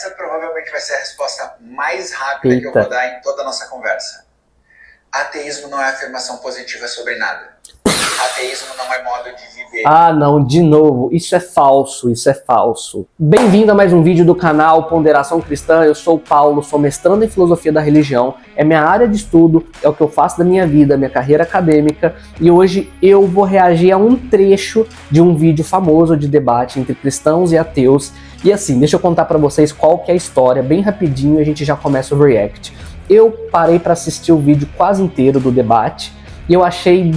Essa provavelmente vai ser a resposta mais rápida que eu vou dar em toda a nossa conversa. Ateísmo não é afirmação positiva sobre nada. Ateísmo não é modo de viver. Ah, não, de novo, isso é falso, isso é falso. Bem-vindo a mais um vídeo do canal Ponderação Cristã. Eu sou o Paulo, sou mestrando em Filosofia da Religião, é minha área de estudo, é o que eu faço da minha vida, minha carreira acadêmica, e hoje eu vou reagir a um trecho de um vídeo famoso de debate entre cristãos e ateus. E assim, deixa eu contar pra vocês qual que é a história, bem rapidinho, e a gente já começa o react. Eu parei pra assistir o vídeo quase inteiro do debate, e eu achei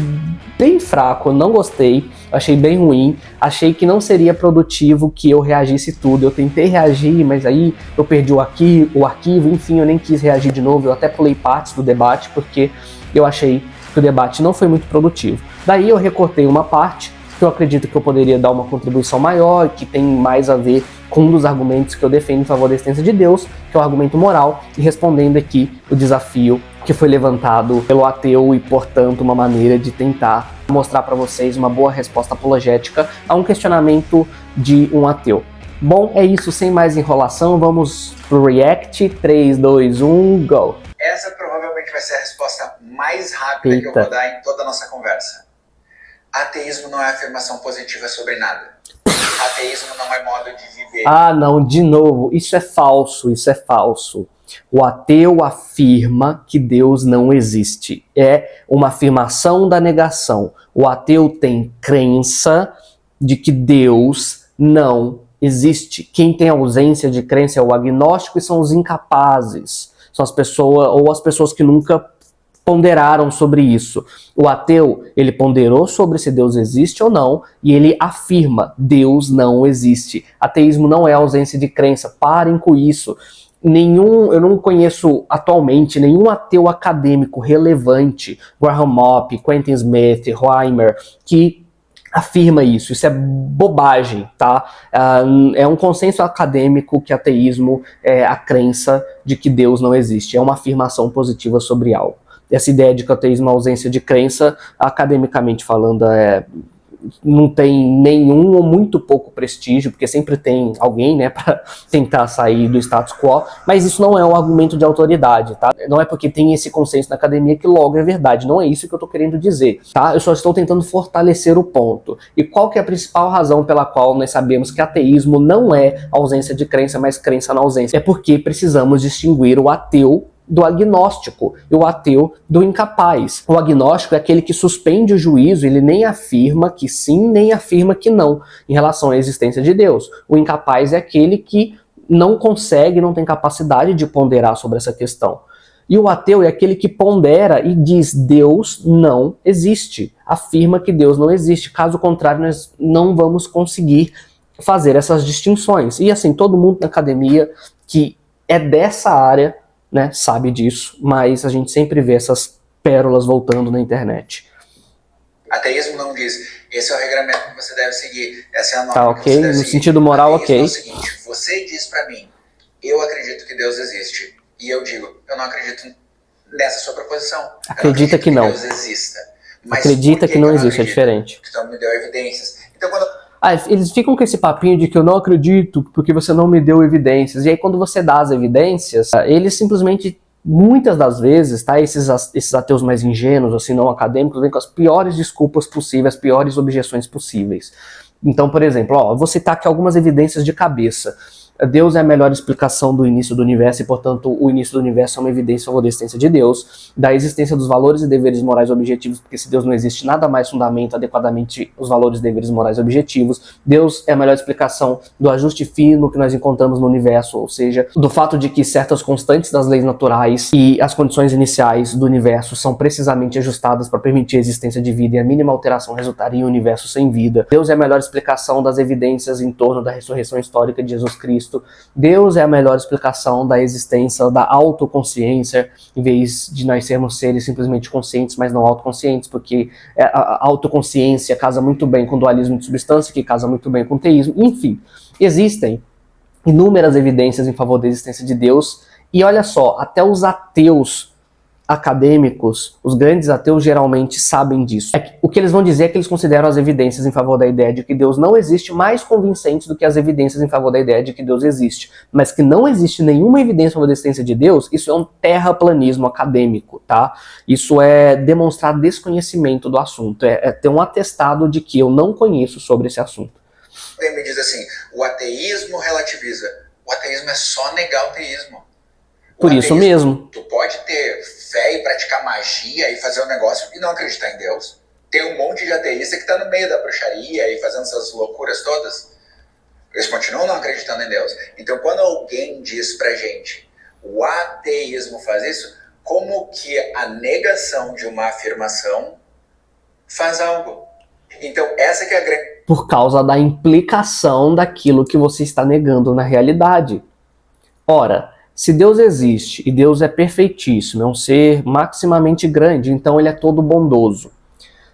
bem fraco, não gostei, achei bem ruim, achei que não seria produtivo que eu reagisse tudo. Eu tentei reagir, mas aí eu perdi o arquivo, enfim, eu nem quis reagir de novo, eu até pulei partes do debate porque eu achei que o debate não foi muito produtivo. Daí eu recortei uma parte que eu acredito que eu poderia dar uma contribuição maior, que tem mais a ver com um dos argumentos que eu defendo em favor da existência de Deus, que é o argumento moral, e respondendo aqui o desafio que foi levantado pelo ateu e, portanto, uma maneira de tentar mostrar para vocês uma boa resposta apologética a um questionamento de um ateu. Bom, é isso, sem mais enrolação, vamos pro react. 3, 2, 1, go! Essa provavelmente vai ser a resposta mais rápida que eu vou dar em toda a nossa conversa. Ateísmo não é afirmação positiva sobre nada. Ateísmo não é modo de viver. Ah, não, de novo, isso é falso, isso é falso. O ateu afirma que Deus não existe. É uma afirmação da negação. O ateu tem crença de que Deus não existe. Quem tem ausência de crença é o agnóstico e são os incapazes. São as pessoas, ou as pessoas que nunca ponderaram sobre isso. O ateu, ele ponderou sobre se Deus existe ou não, e ele afirma, Deus não existe. Ateísmo não é ausência de crença, parem com isso. Eu não conheço atualmente nenhum ateu acadêmico relevante, Graham Mopp, Quentin Smith, Reimer, que afirma isso. Isso é bobagem, tá? É um consenso acadêmico que ateísmo é a crença de que Deus não existe. É uma afirmação positiva sobre algo. Essa ideia de que o ateísmo é ausência de crença, academicamente falando, não tem nenhum ou muito pouco prestígio, porque sempre tem alguém, né, para tentar sair do status quo, mas isso não é um argumento de autoridade, tá? Não é porque tem esse consenso na academia que logo é verdade, não é isso que eu tô querendo dizer, tá? Eu só estou tentando fortalecer o ponto. E qual que é a principal razão pela qual nós sabemos que ateísmo não é ausência de crença, mas crença na ausência? É porque precisamos distinguir o ateu do agnóstico e o ateu do incapaz. O agnóstico é aquele que suspende o juízo, ele nem afirma que sim, nem afirma que não em relação à existência de Deus. O incapaz é aquele que não consegue, não tem capacidade de ponderar sobre essa questão. E o ateu é aquele que pondera e diz Deus não existe, afirma que Deus não existe. Caso contrário, nós não vamos conseguir fazer essas distinções. E assim, todo mundo na academia que é dessa área, né, sabe disso, mas a gente sempre vê essas pérolas voltando na internet. Ateísmo não diz, esse é o regramento que você deve seguir, essa é a norma tá, que você deve no seguir. sentido moral, Ateísmo ok. É o seguinte, você diz pra mim, eu acredito que Deus existe, e eu digo, eu não acredito nessa sua proposição. Acredita que não. Deus exista. Mas acredita que não existe, é diferente. Então me deu evidências. Então quando eles ficam com esse papinho de que eu não acredito porque você não me deu evidências. E aí quando você dá as evidências, eles simplesmente, muitas das vezes, tá, esses ateus mais ingênuos, assim, não acadêmicos, vêm com as piores desculpas possíveis, as piores objeções possíveis. Então, por exemplo, eu vou citar aqui algumas evidências de cabeça. Deus é a melhor explicação do início do universo e, portanto, o início do universo é uma evidência a favor da existência de Deus, da existência dos valores e deveres morais objetivos, porque se Deus não existe, nada mais fundamenta adequadamente os valores e deveres morais objetivos. Deus é a melhor explicação do ajuste fino que nós encontramos no universo, ou seja, do fato de que certas constantes das leis naturais e as condições iniciais do universo são precisamente ajustadas para permitir a existência de vida e a mínima alteração resultaria em um universo sem vida. Deus é a melhor explicação das evidências em torno da ressurreição histórica de Jesus Cristo. Deus é a melhor explicação da existência da autoconsciência, em vez de nós sermos seres simplesmente conscientes, mas não autoconscientes, porque a autoconsciência casa muito bem com o dualismo de substância, que casa muito bem com o teísmo. Enfim, existem inúmeras evidências em favor da existência de Deus, e olha só, até os ateus acadêmicos, os grandes ateus geralmente sabem disso. O que eles vão dizer é que eles consideram as evidências em favor da ideia de que Deus não existe mais convincentes do que as evidências em favor da ideia de que Deus existe. Mas que não existe nenhuma evidência em favor da existência de Deus, isso é um terraplanismo acadêmico, tá? Isso é demonstrar desconhecimento do assunto, é ter um atestado de que eu não conheço sobre esse assunto. Ele me diz assim, o ateísmo relativiza. O ateísmo é só negar o teísmo. Por isso mesmo. Tu pode ter fé e praticar magia e fazer um negócio e não acreditar em Deus. Tem um monte de ateísta que está no meio da bruxaria e fazendo essas loucuras todas. Eles continuam não acreditando em Deus. Então, quando alguém diz pra gente o ateísmo faz isso, como que a negação de uma afirmação faz algo? Então, essa que é a grande... Por causa da implicação daquilo que você está negando na realidade. Ora, se Deus existe e Deus é perfeitíssimo, é um ser maximamente grande, então ele é todo bondoso.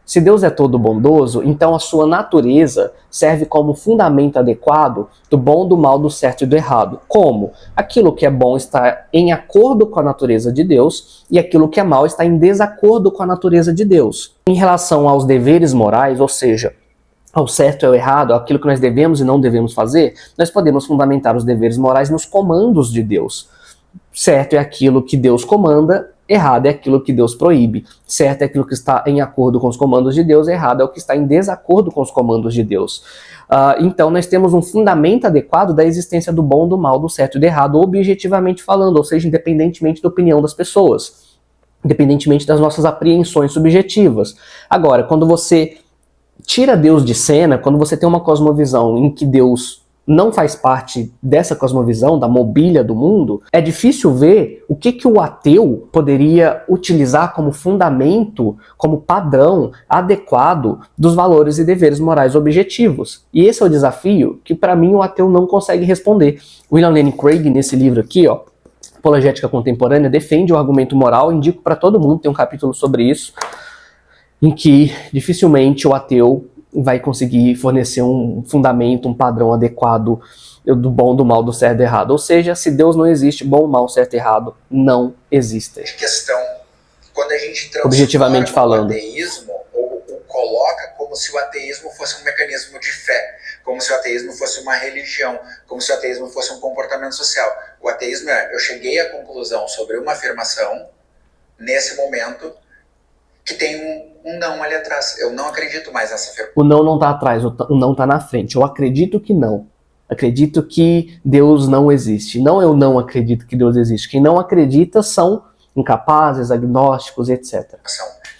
Se Deus é todo bondoso, então a sua natureza serve como fundamento adequado do bom, do mal, do certo e do errado. Como? Aquilo que é bom está em acordo com a natureza de Deus e aquilo que é mal está em desacordo com a natureza de Deus. Em relação aos deveres morais, ou seja, ao certo e ao errado, aquilo que nós devemos e não devemos fazer, nós podemos fundamentar os deveres morais nos comandos de Deus. Certo é aquilo que Deus comanda, errado é aquilo que Deus proíbe. Certo é aquilo que está em acordo com os comandos de Deus, errado é o que está em desacordo com os comandos de Deus. Então nós temos um fundamento adequado da existência do bom, do mal, do certo e do errado, objetivamente falando, ou seja, independentemente da opinião das pessoas, independentemente das nossas apreensões subjetivas. Agora, quando você tira Deus de cena, quando você tem uma cosmovisão em que Deus não faz parte dessa cosmovisão, da mobília do mundo, é difícil ver o que o ateu poderia utilizar como fundamento, como padrão adequado dos valores e deveres morais objetivos. E esse é o desafio que, para mim, o ateu não consegue responder. William Lane Craig, nesse livro aqui, Apologética Contemporânea, defende o argumento moral, indico para todo mundo, tem um capítulo sobre isso, em que dificilmente o ateu vai conseguir fornecer um fundamento, um padrão adequado do bom, do mal, do certo e do errado. Ou seja, se Deus não existe, bom, mal, certo e errado não existem. Questão, quando a gente objetivamente falando, o ateísmo, ou coloca como se o ateísmo fosse um mecanismo de fé, como se o ateísmo fosse uma religião, como se o ateísmo fosse um comportamento social. O ateísmo eu cheguei à conclusão sobre uma afirmação, nesse momento, que tem um não ali atrás. Eu não acredito mais nessa afirmação. O não está atrás, o não está na frente. Eu acredito que não. Acredito que Deus não existe. Não, eu não acredito que Deus existe. Quem não acredita são incapazes, agnósticos, etc.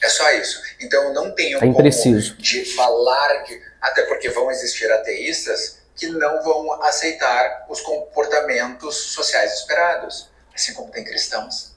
É só isso. Então eu não tenho como de falar, até porque vão existir ateístas que não vão aceitar os comportamentos sociais esperados, assim como tem cristãos.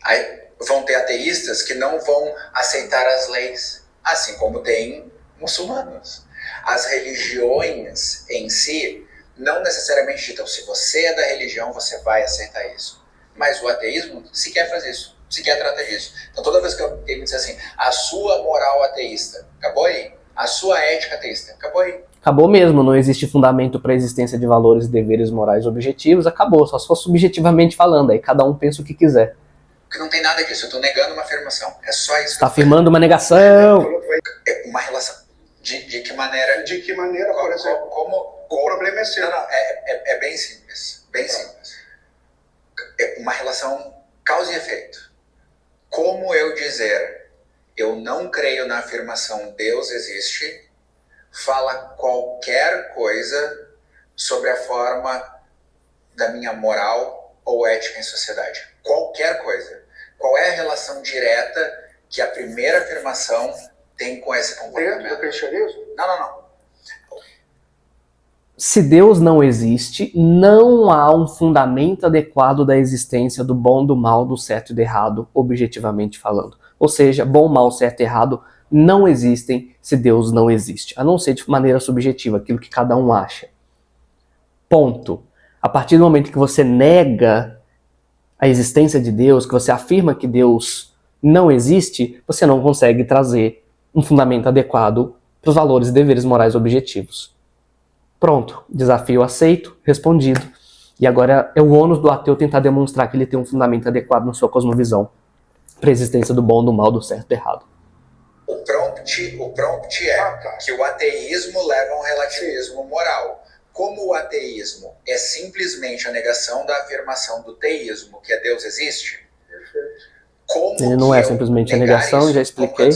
Aí vão ter ateístas que não vão aceitar as leis, assim como tem muçulmanos. As religiões em si não necessariamente ditam se você é da religião, você vai aceitar isso. Mas o ateísmo sequer faz isso, sequer trata disso. Então toda vez que alguém me diz assim, a sua moral ateísta, acabou aí. A sua ética ateísta, acabou aí. Acabou mesmo, não existe fundamento para a existência de valores e deveres morais objetivos, acabou, só se for subjetivamente falando, aí cada um pensa o que quiser. Porque não tem nada disso, eu estou negando uma afirmação. É só isso. Está afirmando uma negação. É uma relação. De que maneira? De que maneira, por exemplo? O problema é seu. Não, é bem simples. Bem simples. É uma relação causa e efeito. Como eu dizer, eu não creio na afirmação Deus existe, fala qualquer coisa sobre a forma da minha moral ou ética em sociedade. Qualquer coisa. Qual é a relação direta que a primeira afirmação tem com esse comportamento? Dentro do cristianismo? Não. Se Deus não existe, não há um fundamento adequado da existência do bom, do mal, do certo e do errado, objetivamente falando. Ou seja, bom, mal, certo e errado não existem se Deus não existe. A não ser de maneira subjetiva, aquilo que cada um acha. Ponto. A partir do momento que você nega a existência de Deus, que você afirma que Deus não existe, você não consegue trazer um fundamento adequado para os valores e deveres morais objetivos. Pronto, desafio aceito, respondido. E agora é o ônus do ateu tentar demonstrar que ele tem um fundamento adequado na sua cosmovisão. para a existência do bom, do mal, do certo e do errado. O prompt é que o ateísmo leva a um relativismo moral. Como o ateísmo é simplesmente a negação da afirmação do teísmo, que é Deus existe, como ele não é simplesmente a negação, isso? já expliquei.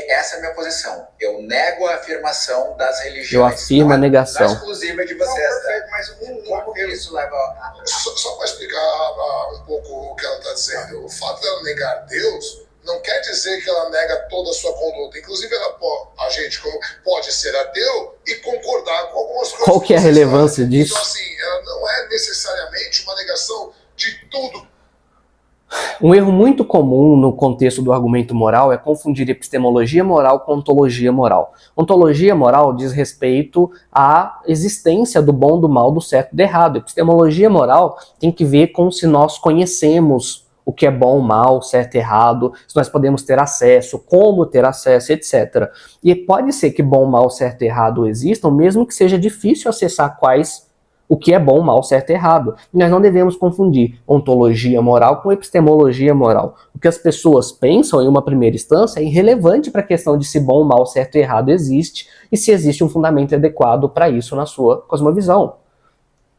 Essa é a minha posição. Eu nego a afirmação das religiões. Eu afirmo a negação. Não exclusiva de vocês. Mas como que isso leva a... Só para explicar um pouco o que ela está dizendo, o fato dela negar Deus não quer dizer que ela nega toda a sua conduta. Inclusive, a gente pode ser ateu e concordar com algumas coisas. Qual que é a relevância disso? Então, assim, ela não é necessariamente uma negação de tudo. Um erro muito comum no contexto do argumento moral é confundir epistemologia moral com ontologia moral. Ontologia moral diz respeito à existência do bom, do mal, do certo e do errado. Epistemologia moral tem que ver com se nós conhecemos o que é bom, mal, certo e errado, se nós podemos ter acesso, como ter acesso, etc. E pode ser que bom, mal, certo e errado existam, mesmo que seja difícil acessar o que é bom, mal, certo e errado. E nós não devemos confundir ontologia moral com epistemologia moral. O que as pessoas pensam em uma primeira instância é irrelevante para a questão de se bom, mal, certo e errado existe e se existe um fundamento adequado para isso na sua cosmovisão.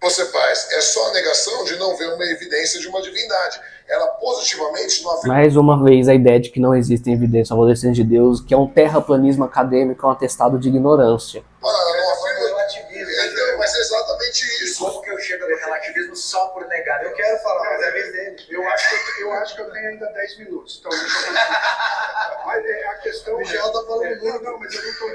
Você faz, é só a negação de não ver uma evidência de uma divindade. Ela positivamente não afirma. Mais uma vez, a ideia de que não existe evidência da existência de Deus, que é um terraplanismo acadêmico, é um atestado de ignorância. Não afirma relativismo. Então, mas é exatamente isso. Como que eu chego no relativismo só por negar? Eu quero falar, mas é a vez dele. Eu acho que eu tenho ainda 10 minutos. Então, deixa eu continuar. Mas a questão... O Michel tá falando muito. Não, mas eu não tô...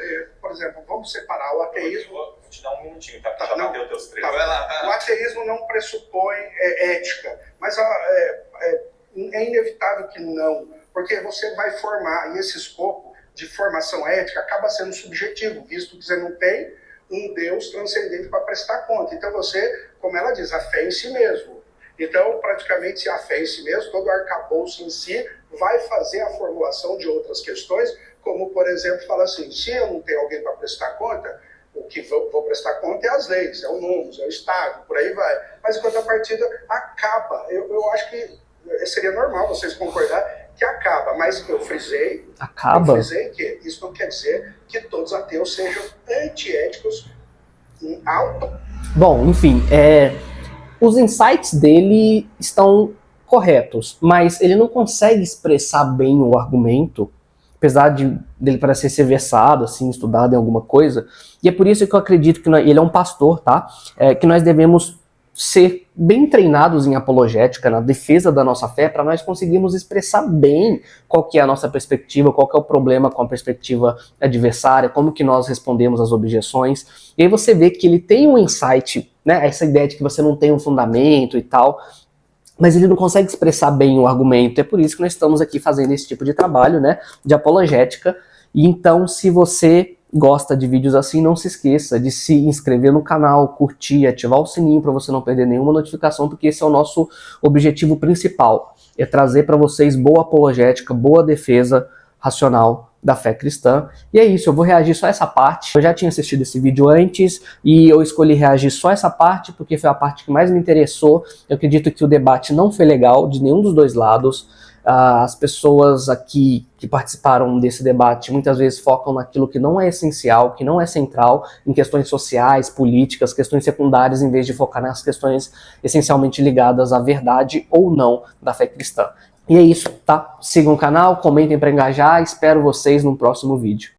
Por exemplo, vamos separar o ateísmo... Vou te dar um minutinho, tá? Porque já bateu teus 3. Vai lá. O ateísmo não pressupõe ética, mas é inevitável que não, porque você vai formar, e esse escopo de formação ética acaba sendo subjetivo, visto que você não tem um Deus transcendente para prestar conta. Então você, como ela diz, a fé em si mesmo. Então, praticamente, a fé em si mesmo, todo o arcabouço em si, vai fazer a formulação de outras questões, como, por exemplo, fala assim, se eu não tenho alguém para prestar conta, o que vou prestar conta é as leis, é o número, é o Estado, por aí vai. Mas, em contrapartida, acaba. Eu acho que seria normal vocês concordar que acaba, mas eu frisei que isso não quer dizer que todos os ateus sejam antiéticos em alto. Bom, enfim, os insights dele estão corretos, mas ele não consegue expressar bem o argumento, apesar dele parecer ser versado, assim, estudado em alguma coisa, e é por isso que eu acredito que ele é um pastor, tá? Que nós devemos ser bem treinados em apologética, na defesa da nossa fé, para nós conseguirmos expressar bem qual que é a nossa perspectiva, qual que é o problema com a perspectiva adversária, como que nós respondemos às objeções. E aí você vê que ele tem um insight, né, essa ideia de que você não tem um fundamento e tal, mas ele não consegue expressar bem o argumento. É por isso que nós estamos aqui fazendo esse tipo de trabalho, né, de apologética. E então, se você gosta de vídeos assim, não se esqueça de se inscrever no canal, curtir, ativar o sininho para você não perder nenhuma notificação, porque esse é o nosso objetivo principal, é trazer para vocês boa apologética, boa defesa racional da fé cristã. E é isso, eu vou reagir só a essa parte. Eu já tinha assistido esse vídeo antes e eu escolhi reagir só a essa parte porque foi a parte que mais me interessou. Eu acredito que o debate não foi legal de nenhum dos dois lados. As pessoas aqui que participaram desse debate muitas vezes focam naquilo que não é essencial, que não é central, em questões sociais, políticas, questões secundárias, em vez de focar nas questões essencialmente ligadas à verdade ou não da fé cristã. E é isso, tá? Sigam o canal, comentem para engajar, espero vocês no próximo vídeo.